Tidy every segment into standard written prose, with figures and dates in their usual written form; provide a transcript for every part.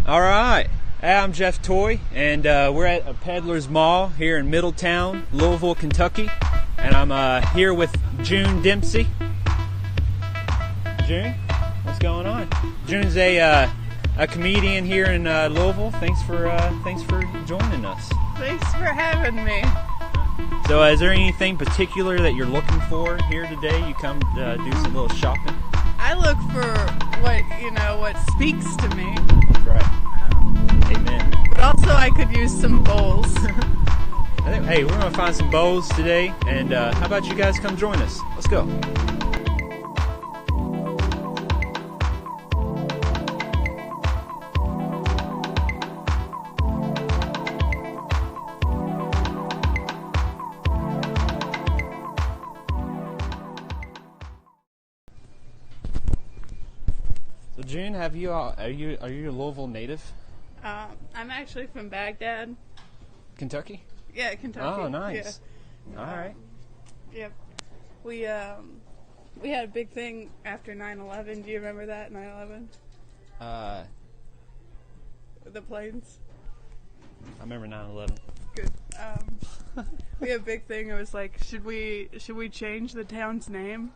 All right. I'm Jeff Toy, and we're at a Peddlers Mall here in Middletown, Louisville, Kentucky. And I'm here with June Dempsey. June, what's going on? June's a comedian here in Louisville. Thanks for joining us. Thanks for having me. So, is there anything particular that you're looking for here today? You come do some little shopping. I look for what speaks to me. That's right. Amen. But also, I could use some bowls. Hey, we're gonna find some bowls today, and how about you guys come join us? Let's go. So June, are you a Louisville native? I'm actually from Baghdad. Kentucky? Yeah, Kentucky. Oh, nice. Yeah. All right. Yep. We had a big thing after 9/11. Do you remember that 9/11? The planes. I remember 9/11. Good. We had a big thing. It was like, should we change the town's name?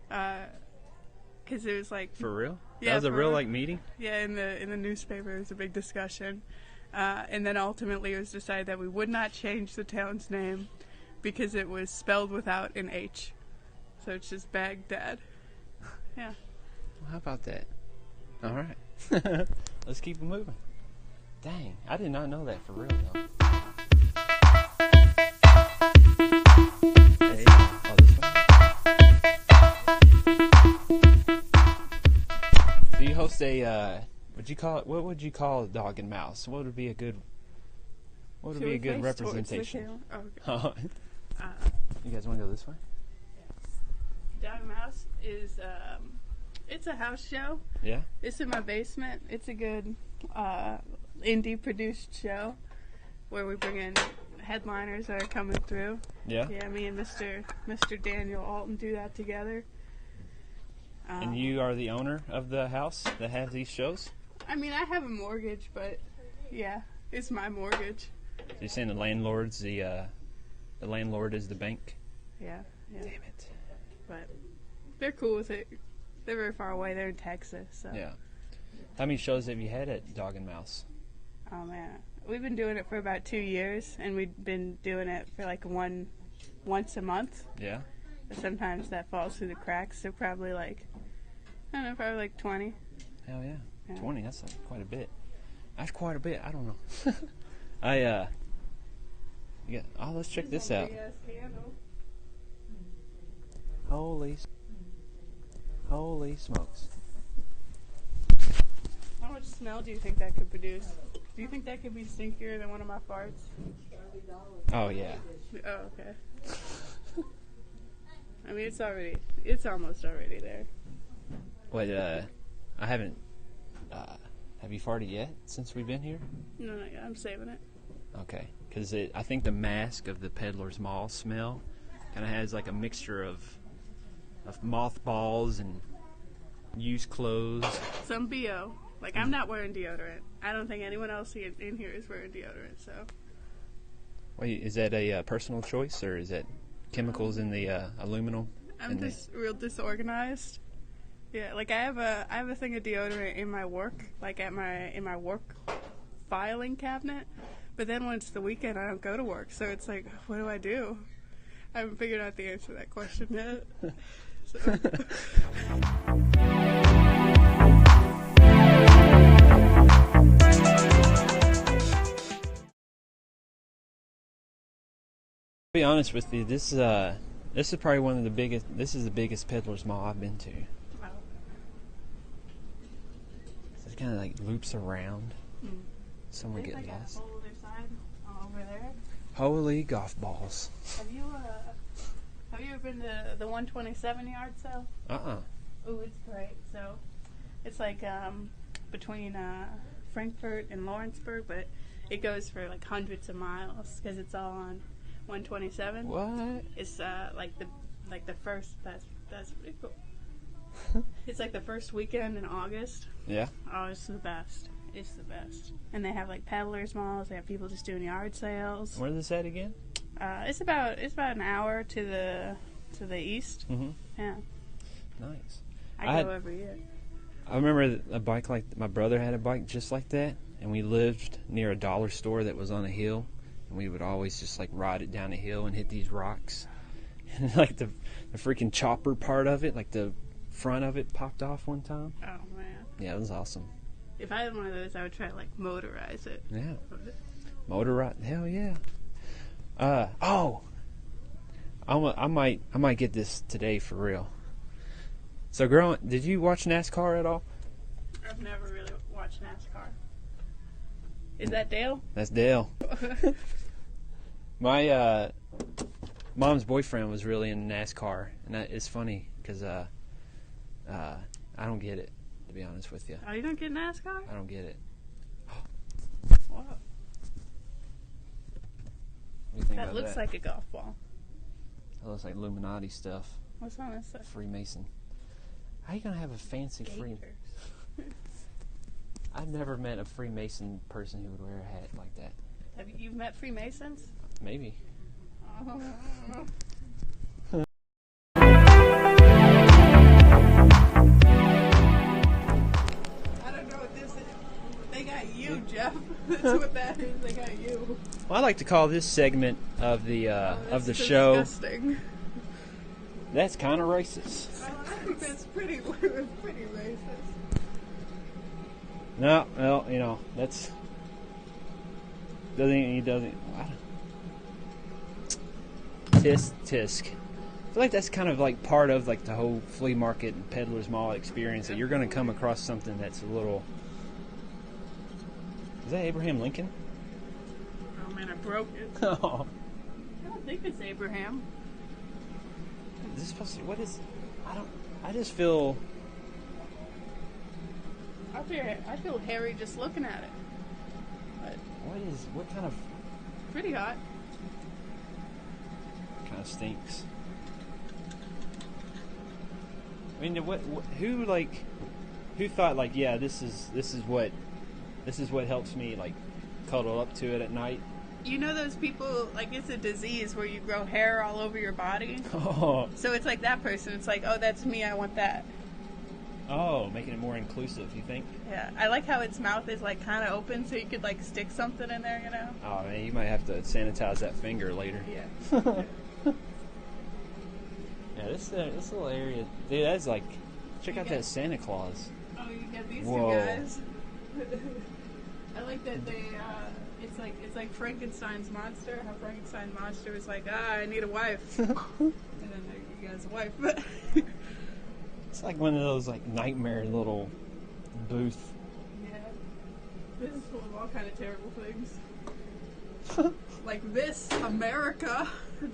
Because it was like, for real? Yeah, that was a real like meeting? Yeah, in the newspaper, it was a big discussion. And then ultimately it was decided that we would not change the town's name because it was spelled without an H. So it's just Baghdad. Yeah. Well, how about that? All right. Let's keep it moving. Dang, I did not know that for real, though. Hey, oh, this one? So you host a, what would you call a dog and mouse? What would be a good representation? Oh, okay. You guys want to go this way? Dog and Mouse is it's a house show. Yeah. It's in my basement. It's a good indie produced show where we bring in headliners that are coming through. Yeah. Yeah, me and Mr. Daniel Alton do that together. And you are the owner of the house that has these shows? I mean, I have a mortgage, but yeah, it's my mortgage. So you're saying the landlord is the bank? Yeah. Damn it. But they're cool with it. They're very far away. They're in Texas. So. Yeah. How many shows have you had at Dog and Mouse? Oh, man. We've been doing it for about 2 years, and we've been doing it for like once a month. Yeah. But sometimes that falls through the cracks. So probably like 20. Hell yeah. Yeah. 20, that's quite a bit. That's quite a bit. I don't know. Let's check this out. Holy smokes. How much smell do you think that could produce? Do you think that could be stinkier than one of my farts? Oh, yeah. Oh, okay. I mean, it's almost already there. Wait, I haven't, have you farted yet since we've been here? No, I'm saving it. Okay, because I think the mask of the Peddlers Mall smell kind of has like a mixture of mothballs and used clothes. Some BO. Like, I'm not wearing deodorant. I don't think anyone else in here is wearing deodorant, so. Wait, is that a personal choice, or is that chemicals in the aluminum? I'm just real disorganized. Yeah, like I have a thing of deodorant in my work, like in my work filing cabinet. But then when it's the weekend, I don't go to work, so it's like, what do I do? I haven't figured out the answer to that question yet. So. To be honest with you, this is probably one of the biggest. This is the biggest Peddlers Mall I've been to. Wow. So it kind of like loops around. Someone There's getting like lost. a whole other side over there. Holy golf balls! Have you ever been to the 127 yard sale? Ooh, it's great. So it's like between Frankfurt and Lawrenceburg, but it goes for like hundreds of miles because it's all on 127. What? It's like the first. That's pretty cool. It's like the first weekend in August. Yeah. Oh, it's the best. It's the best. And they have like Peddlers Malls. They have people just doing yard sales. Where's this at again? It's about an hour to the east. Mm-hmm. Yeah. Nice. I go every year. I remember a bike like my brother had a bike just like that, and we lived near a dollar store that was on a hill, and we would always just like ride it down a hill and hit these rocks, and like the freaking chopper part of it, like the front of it popped off one time. Oh man. Yeah, it was awesome. If I had one of those, I would try to like motorize it. Yeah. Motorize. Hell yeah. I might get this today for real. So, did you watch NASCAR at all? I've never really watched NASCAR. Is that Dale? That's Dale. My mom's boyfriend was really into NASCAR, and it's funny because I don't get it, to be honest with you. Oh, you don't get NASCAR? I don't get it. Whoa. What do you think That about looks like a golf ball. That looks like Illuminati stuff. What's on this stuff? Freemason. How you gonna have a fancy Freemason? Gators. I've never met a Freemason person who would wear a hat like that. Have you met Freemasons? Maybe. Oh. I don't know what this is. They got you, Jeff. That's what that is. They got you. Well, I like to call this segment of the That's show. Disgusting. That's kind of racist. I think that's pretty racist. No, well, you know, that's he doesn't. Tisk. I feel like that's kind of like part of like the whole flea market and Peddlers Mall experience, that you're going to come across something that's a little. Is that Abraham Lincoln? Oh man, I broke it. Oh. I don't think it's Abraham. Is this supposed to? What is? I just feel. I feel hairy just looking at it. But What kind of? pretty hot. Kind of stinks. I mean, who thought like, yeah, this is what helps me like cuddle up to it at night. You know those people, like it's a disease where you grow hair all over your body? Oh. So it's like that person. It's like, oh, that's me, I want that. Oh, making it more inclusive, you think? Yeah, I like how its mouth is like kind of open so you could like stick something in there, you know? Oh man, you might have to sanitize that finger later. Yeah. Yeah, this little area, dude. That's like, check out that Santa Claus. Oh, you got these Whoa. two guys. I like that they. It's like Frankenstein's monster. How Frankenstein's monster was like, I need a wife, and then there you guys a wife. It's like one of those like nightmare little booth. Yeah, this is full of all kind of terrible things. Like this, America. No.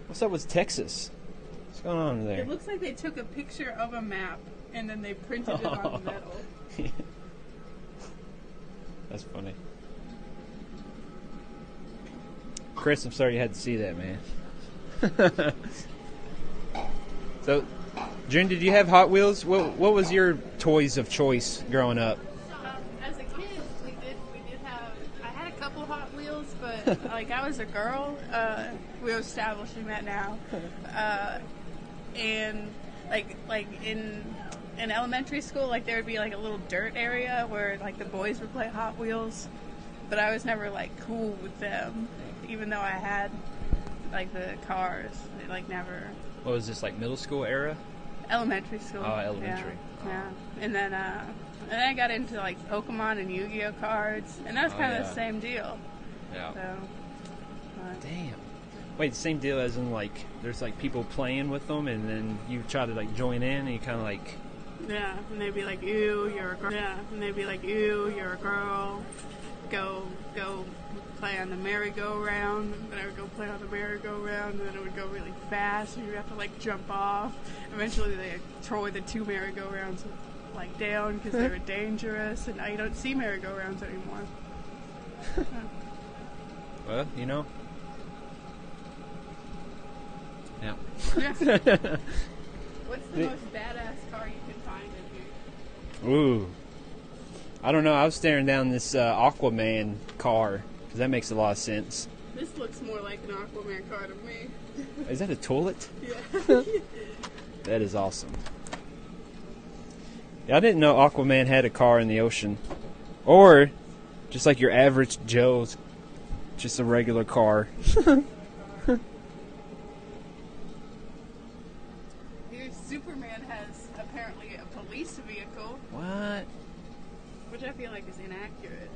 What's up with Texas? What's going on there? It looks like they took a picture of a map and then they printed it on metal. That's funny. Chris, I'm sorry you had to see that, man. So, June, did you have Hot Wheels? What was your toys of choice growing up? As a kid, we did have. I had a couple Hot Wheels, but like I was a girl. We're establishing that now, and like in elementary school, like there would be like a little dirt area where like the boys would play Hot Wheels, but I was never like cool with them, even though I had like the cars. They like never. What was this, like middle school era? Elementary school. Oh, elementary. Yeah. And then I got into like Pokemon and Yu-Gi-Oh cards, and that's kind of the same deal. Yeah. So. Damn. Wait, same deal as in like there's like people playing with them, and then you try to like join in, and you kind of like. Yeah, and they'd be like, "Ew, you're a girl." Yeah, and they'd be like, "Ew, you're a girl. Go play on the merry-go-round." And then I would go play on the merry-go-round, and then it would go really fast, and you have to like jump off. Eventually, they throw the two merry-go-rounds like down because they were dangerous, and now you don't see merry-go-rounds anymore. Well, you know. Yeah. What's the most badass car you can find in here? Ooh. I don't know. I was staring down this Aquaman car because that makes a lot of sense. This looks more like an Aquaman car to me. Is that a toilet? Yeah. That is awesome. Yeah, I didn't know Aquaman had a car in the ocean. Or just like your average Joe's, just a regular car. Here, Superman has apparently a police vehicle, What? which I feel like is inaccurate.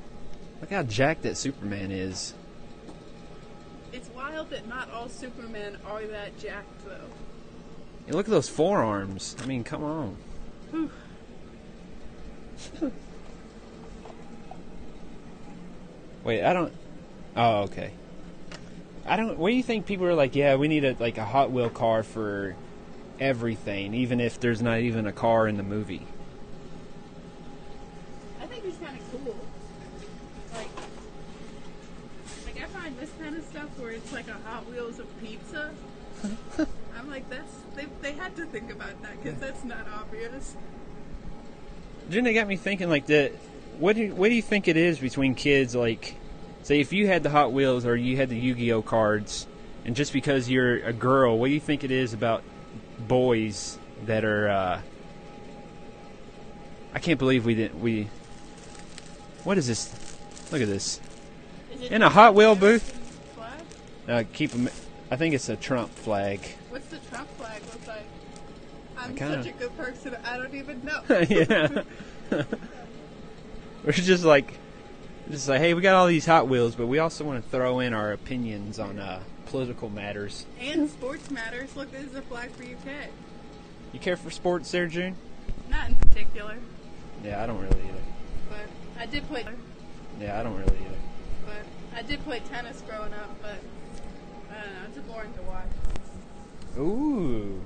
Look how jacked that Superman is. It's wild that not all Supermen are that jacked, though. Yeah, look at those forearms. I mean, come on. Whew. Wait, I don't... Oh, okay. I don't... What do you think people are like, yeah, we need a Hot Wheel car for everything, even if there's not even a car in the movie? I think it's kind of cool. Like I find this kind of stuff where it's like a Hot Wheels of pizza. I'm like, they had to think about that because that's not obvious. Then it got me thinking like that. What do you think it is between kids? Like, say if you had the Hot Wheels or you had the Yu-Gi-Oh cards, and just because you're a girl, what do you think it is about boys that are? I can't believe we didn't. What is this? Look at this. In a Hot Wheel booth. Flag? Keep them. I think it's a Trump flag. What's the Trump flag look like? I'm kinda- such a good person. I don't even know. Yeah. We're just like, hey, we got all these Hot Wheels, but we also want to throw in our opinions on political matters. And sports matters. Look, this is a flag for UK. You care for sports there, June? Not in particular, Yeah, I don't really either. but I did play. Yeah, I don't really either. But I did play tennis growing up. But I don't know. It's boring to watch. Ooh.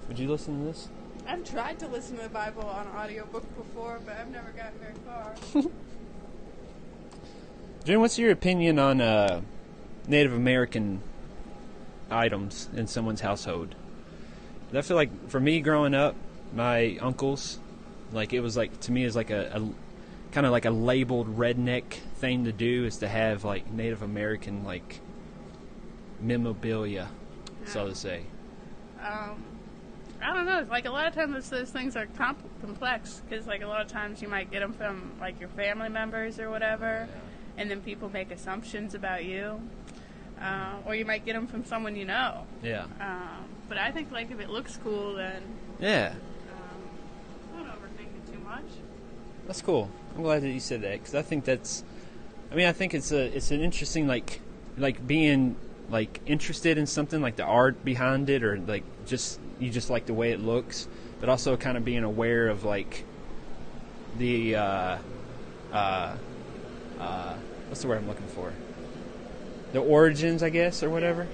Would you listen to this? I've tried to listen to the Bible on audiobook before, but I've never gotten very far. June, what's your opinion on Native American items in someone's household? I feel like for me growing up, my uncles, like it was like, to me, is like a kind of like a labeled redneck thing to do is to have like Native American like memorabilia, so to say. I don't know. Like a lot of times those things are complex because like a lot of times you might get them from like your family members or whatever, and then people make assumptions about you, or you might get them from someone you know. Yeah. But I think like if it looks cool, then Yeah. don't overthink it too much. That's cool. I'm glad that you said that because I think that's. I mean, I think it's an interesting like being like interested in something like the art behind it or like you just like the way it looks, but also kind of being aware of like the what's the word I'm looking for? The origins, I guess, or whatever.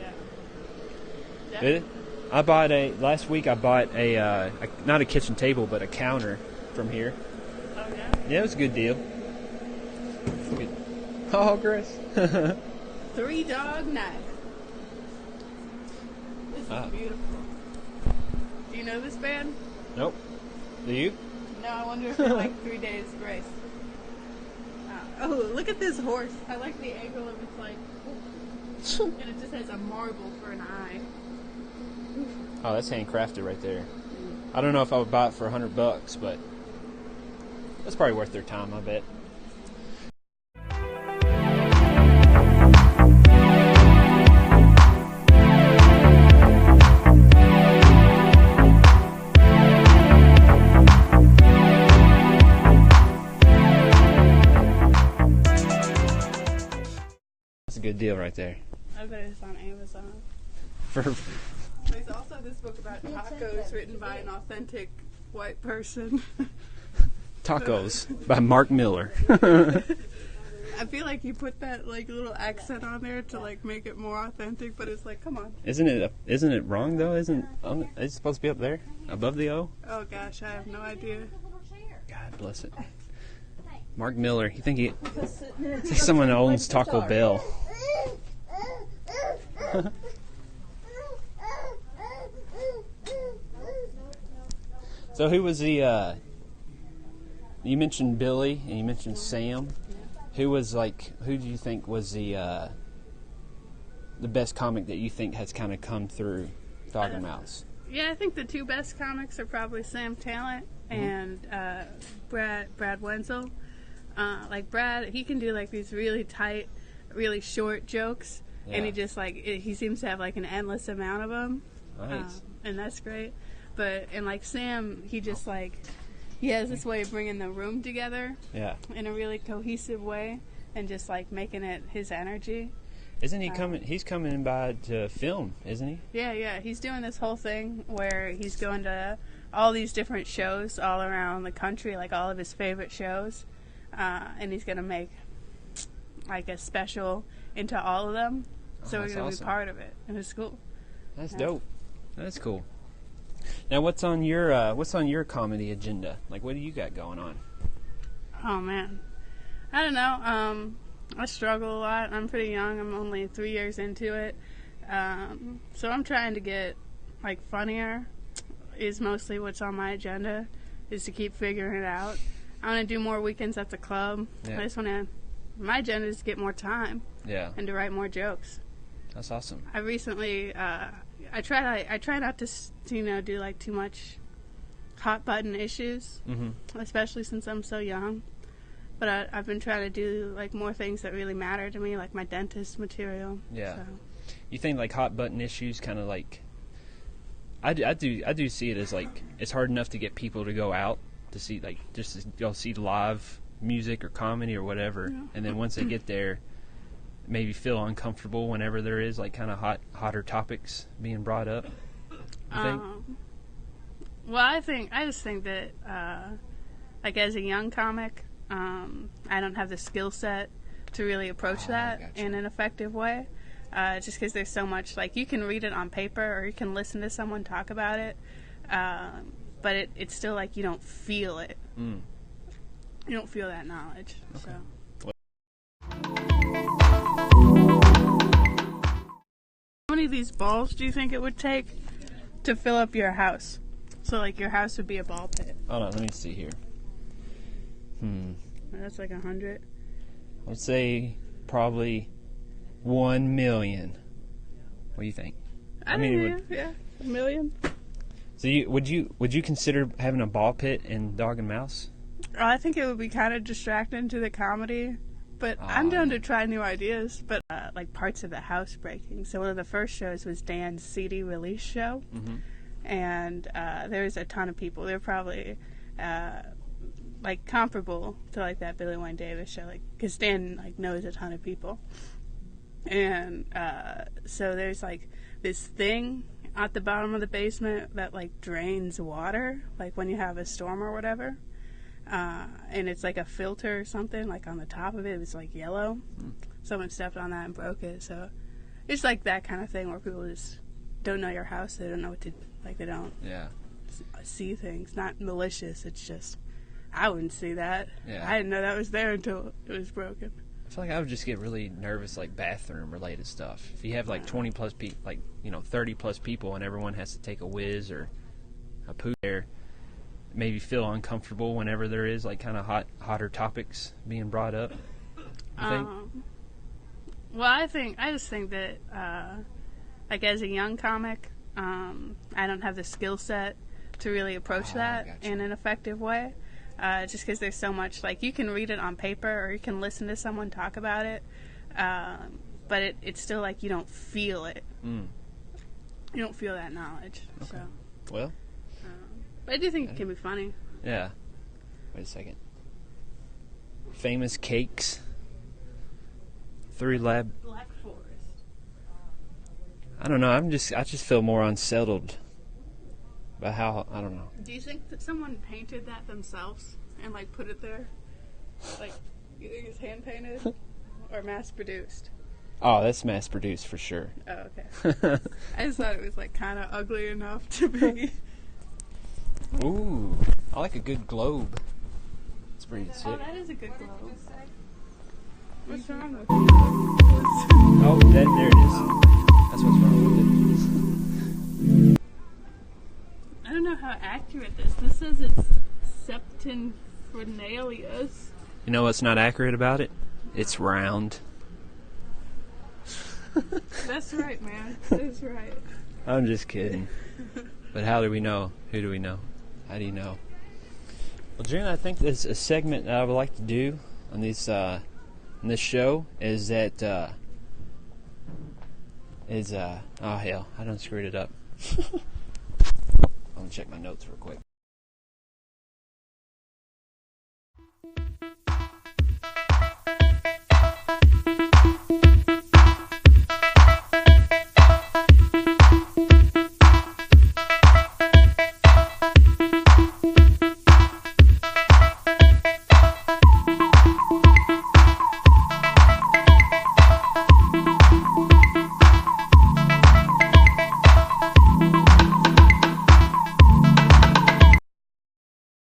Yeah. Did it? Last week I bought a not a kitchen table but a counter from here. Oh yeah. Yeah, it was a good deal. Good. Oh, Chris. 3-dog night. This is beautiful. Do you know this band? Nope. Do you? No, I wonder if they're like 3 Days Grace. Oh, look at this horse. I like the angle of its like, and it just has a marble for an eye. Oh, that's handcrafted right there. I don't know if I would buy it for $100, but that's probably worth their time, I bet. That's a good deal right there. I bet it's on Amazon. For There's also this book about tacos written by an authentic white person. Tacos by Mark Miller. I feel like you put that like little accent on there to like make it more authentic, but it's like, come on. Isn't it wrong though? Isn't it's supposed to be up there above the O? Oh gosh, I have no idea. God bless it. Mark Miller. You think he's someone that owns Taco Bell? So who was the you mentioned Billy and you mentioned Sam. Who do you think was the best comic that you think has kind of come through Dog and Mouse? Yeah, I think the two best comics are probably Sam Talent and Brad Wenzel. Like Brad, he can do like these really tight, really short jokes, and he seems to have like an endless amount of them. Nice. And that's great. And like Sam, he just like, he has this way of bringing the room together in a really cohesive way and just like making it his energy. Isn't he coming? He's coming by to film, isn't he? Yeah. He's doing this whole thing where he's going to all these different shows all around the country, like all of his favorite shows, and he's going to make like a special into all of them. So we're going to be part of it, and it's cool. That's dope. That's cool. Now, what's on your comedy agenda? Like, what do you got going on? Oh man, I don't know. I struggle a lot. I'm pretty young. I'm only 3 years into it. So I'm trying to get, like, funnier is mostly what's on my agenda, is to keep figuring it out. I want to do more weekends at the club. Yeah. I just want to, my agenda is to get more time. Yeah. And to write more jokes. That's awesome. I recently, I try not to, do, like, too much hot button issues, especially since I'm so young. But I've been trying to do like more things that really matter to me, like my dentist material. Yeah. So. You think like hot button issues, kind of like I do see it as like it's hard enough to get people to go out to see like just to go see live music or comedy or whatever, and then once they get there, maybe feel uncomfortable whenever there is like kind of hotter topics being brought up. You think? Well, I just think that like as a young comic. I don't have the skill set to really approach that in an effective way, just because there's so much, like, you can read it on paper or you can listen to someone talk about it, but it's still like you don't feel it. You don't feel that knowledge. Okay. So. How many of these balls do you think it would take to fill up your house? So, like, your house would be a ball pit. Hold on, let me see here. That's like 100. I would say probably 1 million. What do you think? I mean, yeah, 1 million. So would you consider having a ball pit in Dog and Mouse? Oh, I think it would be kind of distracting to the comedy, but I'm down to try new ideas. But like parts of the house breaking. So one of the first shows was Dan's CD release show, and there was a ton of people. They're probably like comparable to like that Billy Wayne Davis show, like because Dan like knows a ton of people, and so there's like this thing at the bottom of the basement that like drains water, like when you have a storm or whatever, and it's like a filter or something. Like on the top of it, it's like yellow. Someone stepped on that and broke it. So it's like that kind of thing where people just don't know your house. They don't know what to like. They don't see things. Not malicious. It's just. I wouldn't see that. Yeah. I didn't know that was there until it was broken. I feel like I would just get really nervous, like bathroom related stuff. If you have like 20 plus people, like 30 plus people, and everyone has to take a whiz or a poo there, maybe feel uncomfortable whenever there is like kind of hotter topics being brought up. You think? Well, I just think that like as a young comic, I don't have the skill set to really approach that in an effective way. Just because there's so much, like, you can read it on paper or you can listen to someone talk about it, but it's still like you don't feel it. You don't feel that knowledge. Okay. So. Well. But I do think it can be funny. Yeah. Wait a second. Famous cakes. Black Forest. I don't know. I just feel more unsettled. But how, I don't know. Do you think that someone painted that themselves and, like, put it there? Like, you think it's hand-painted or mass-produced? Oh, that's mass-produced for sure. Oh, okay. I just thought it was, like, kind of ugly enough to be. Ooh, I like a good globe. It's pretty sick. Oh, that is a good globe. What's wrong with it? Oh, there it is. That's what's wrong with it. I don't know how accurate this says it's Cornelius. You know what's not accurate about it? It's round. That's right, man. That's right. I'm just kidding. But how do we know? Who do we know? How do you know? Well, June, I think there's a segment that I would like to do on this show is that oh hell, I done screwed it up. I'm gonna check my notes real quick.